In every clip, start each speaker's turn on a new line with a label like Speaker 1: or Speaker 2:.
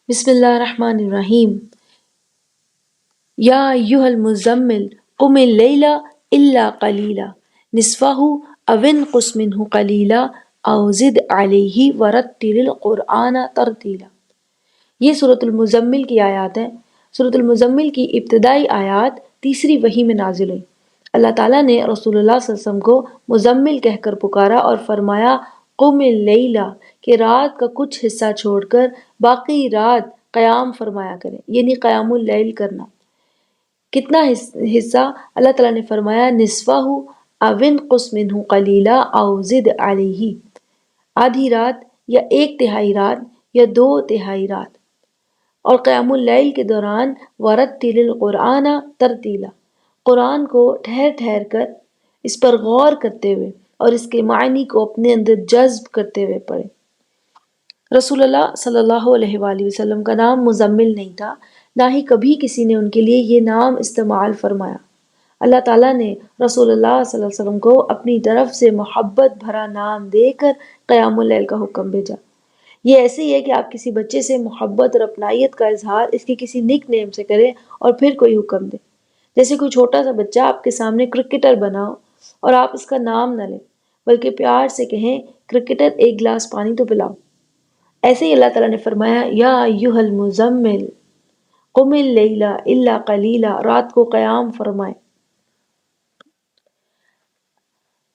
Speaker 1: بسم اللہ الرحمن الرحیم۔ یا ایھا المزمل قم اللیل الا قلیلا نصفہ او انقص منہ قلیلا او زد علیہ ورتل القرآن ترتیلا۔ یہ سورۃ المزمل کی آیات ہیں۔ سورۃ المزمل کی ابتدائی آیات تیسری وحی میں نازل ہوئی۔ اللہ تعالیٰ نے رسول اللہ صلی اللہ علیہ وسلم کو مزمل کہہ کر پکارا اور فرمایا قم اللیل کہ رات کا کچھ حصہ چھوڑ کر باقی رات قیام فرمایا کریں، یعنی قیام اللیل کرنا۔ کتنا حصہ؟ اللہ تعالیٰ نے فرمایا نصفہ او انقص منہ قلیلا او زد علیہ، آدھی رات یا ایک تہائی رات یا دو تہائی رات۔ اور قیام اللیل کے دوران ورتل القرآن ترتیلا، قرآن کو ٹھہر ٹھہر کر اس پر غور کرتے ہوئے اور اس کے معنی کو اپنے اندر جذب کرتے ہوئے پڑھے۔ رسول اللہ صلی اللہ علیہ وآلہ وسلم کا نام مزمل نہیں تھا، نہ ہی کبھی کسی نے ان کے لیے یہ نام استعمال فرمایا۔ اللہ تعالیٰ نے رسول اللہ صلی اللہ علیہ وسلم کو اپنی طرف سے محبت بھرا نام دے کر قیام اللیل کا حکم بھیجا۔ یہ ایسے ہی ہے کہ آپ کسی بچے سے محبت اور اپنائیت کا اظہار اس کے کسی نک نیم سے کریں اور پھر کوئی حکم دے۔ جیسے کوئی چھوٹا سا بچہ آپ کے سامنے کرکٹر بنا ہو اور آپ اس کا نام نہ لیں بلکہ پیار سے کہیں کرکٹر ایک گلاس پانی تو پلاؤ۔ ایسے ہی اللہ تعالیٰ نے فرمایا یا ایھا المزمل قم اللیل الا قلیلا، رات کو قیام فرمائے۔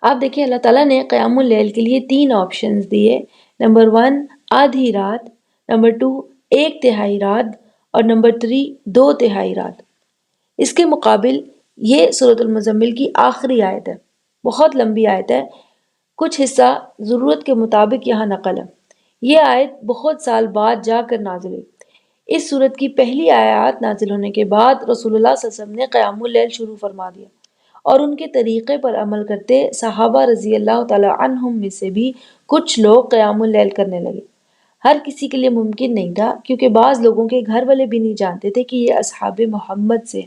Speaker 1: آپ دیکھیں اللہ تعالیٰ نے قیام اللیل کے لیے 3 آپشنز دیے۔ نمبر 1 آدھی رات، نمبر 2 ایک تہائی رات اور نمبر 3 2 تہائی رات۔ اس کے مقابل یہ سورۃ المزمل کی آخری آیت ہے، بہت لمبی آیت ہے، کچھ حصہ ضرورت کے مطابق یہاں نقل ہے۔ یہ آیت بہت سال بعد جا کر نازل ہوئی۔ اس سورت کی پہلی آیات نازل ہونے کے بعد رسول اللہ صلی اللہ علیہ وسلم نے قیام اللیل شروع فرما دیا اور ان کے طریقے پر عمل کرتے صحابہ رضی اللہ تعالی عنہم میں سے بھی کچھ لوگ قیام اللیل کرنے لگے۔ ہر کسی کے لیے ممکن نہیں تھا کیونکہ بعض لوگوں کے گھر والے بھی نہیں جانتے تھے کہ یہ اصحاب محمد سے۔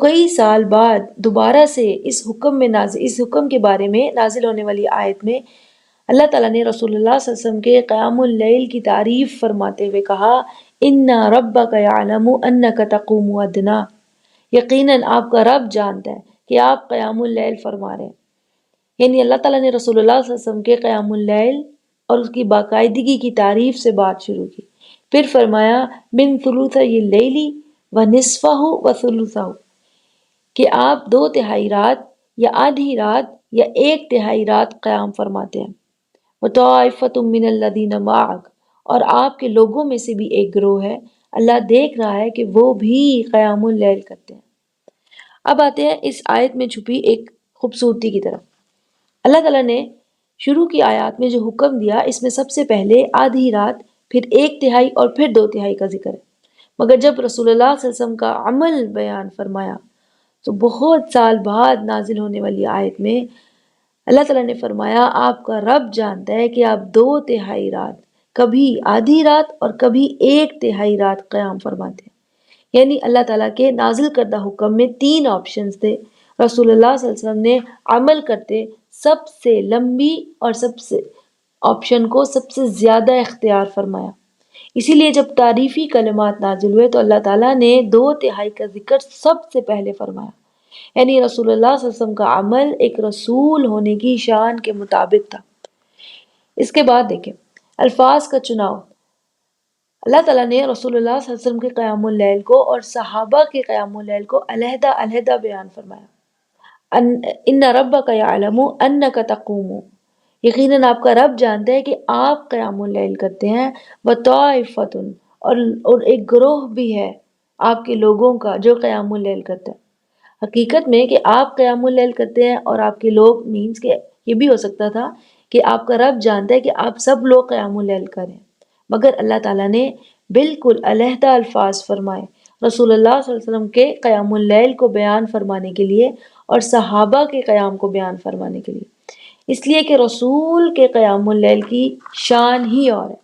Speaker 1: کئی سال بعد دوبارہ سے اس حکم کے بارے میں نازل ہونے والی آیت میں اللہ تعالیٰ نے رسول اللہ صلی اللہ علیہ وسلم کے قیام اللیل کی تعریف فرماتے ہوئے کہا ان ربک یعلم انک تقوم ادنی، یقیناً آپ کا رب جانتا ہے کہ آپ قیام اللیل فرما رہے ہیں۔ یعنی اللہ تعالیٰ نے رسول اللہ صلی اللہ علیہ وسلم کے قیام اللیل اور اس کی باقاعدگی کی تعریف سے بات شروع کی، پھر فرمایا من ثلثی اللیل ونصفہ وثلثہ، کہ آپ 2 تہائی رات یا آدھی رات یا ایک تہائی رات قیام فرماتے ہیں۔ وطائفۃ من الذین معک، اور آپ کے لوگوں میں سے بھی ایک گروہ ہے، اللہ دیکھ رہا ہے کہ وہ بھی قیام اللیل کرتے ہیں۔ اب آتے ہیں اس آیت میں چھپی ایک خوبصورتی کی طرف۔ اللہ تعالیٰ نے شروع کی آیات میں جو حکم دیا اس میں سب سے پہلے آدھی رات، پھر ایک تہائی اور پھر 2 تہائی کا ذکر ہے۔ مگر جب رسول اللہ صلی اللہ علیہ وسلم کا عمل بیان فرمایا تو بہت سال بعد نازل ہونے والی آیت میں اللہ تعالیٰ نے فرمایا آپ کا رب جانتا ہے کہ آپ 2 تہائی رات، کبھی آدھی رات اور کبھی ایک تہائی رات قیام فرماتے ہیں۔ یعنی اللہ تعالیٰ کے نازل کردہ حکم میں 3 آپشنز تھے۔ رسول اللہ صلی اللہ علیہ وسلم نے عمل کرتے سب سے لمبی اور سب سے آپشن کو سب سے زیادہ اختیار فرمایا۔ اسی لیے جب تعریفی کلمات نازل ہوئے تو اللہ تعالیٰ نے 2 تہائی کا ذکر سب سے پہلے فرمایا۔ یعنی رسول اللہ صلی اللہ علیہ وسلم کا عمل ایک رسول ہونے کی شان کے مطابق تھا۔ اس کے بعد دیکھیں الفاظ کا چناؤ۔ اللہ تعالیٰ نے رسول اللہ صلی اللہ علیہ وسلم کے قیام اللیل کو اور صحابہ کے قیام اللیل کو علیحدہ علیحدہ بیان فرمایا۔ ان ربک یعلم انک تقوم، یقیناً آپ کا رب جانتا ہے کہ آپ قیام اللیل کرتے ہیں۔ وطائفۃ، اور ایک گروہ بھی ہے آپ کے لوگوں کا جو قیام اللیل کرتا ہے۔ حقیقت میں کہ آپ قیام اللیل کرتے ہیں اور آپ کے لوگ مینس کہ یہ بھی ہو سکتا تھا کہ آپ کا رب جانتا ہے کہ آپ سب لوگ قیام اللیل کریں، مگر اللہ تعالیٰ نے بالکل علیحدہ الفاظ فرمائے رسول اللہ صلی اللہ علیہ وسلم کے قیام اللیل کو بیان فرمانے کے لیے اور صحابہ کے قیام کو بیان فرمانے کے لیے، اس لیے کہ رسول کے قیام اللیل کی شان ہی اور ہے۔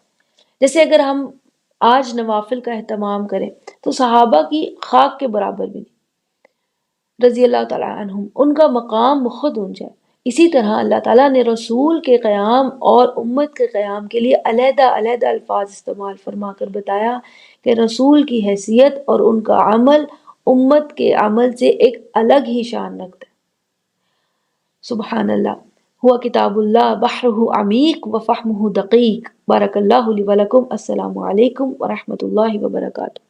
Speaker 1: جیسے اگر ہم آج نوافل کا اہتمام کریں تو صحابہ کی خاک کے برابر بھی نہیں، رضی اللہ تعالیٰ عنہم، ان کا مقام بہت اونچا ہے، اسی طرح اللہ تعالیٰ نے رسول کے قیام اور امت کے قیام کے لیے علیحدہ علیحدہ الفاظ استعمال فرما کر بتایا کہ رسول کی حیثیت اور ان کا عمل امت کے عمل سے ایک الگ ہی شان رکھتا ہے۔ سبحان اللہ، ہوا کتاب اللہ بحرہ عمیق و فہمہ دقیق۔ بارک اللہ لی ولکم۔ السلام علیکم ورحمۃ اللہ وبرکاتہ۔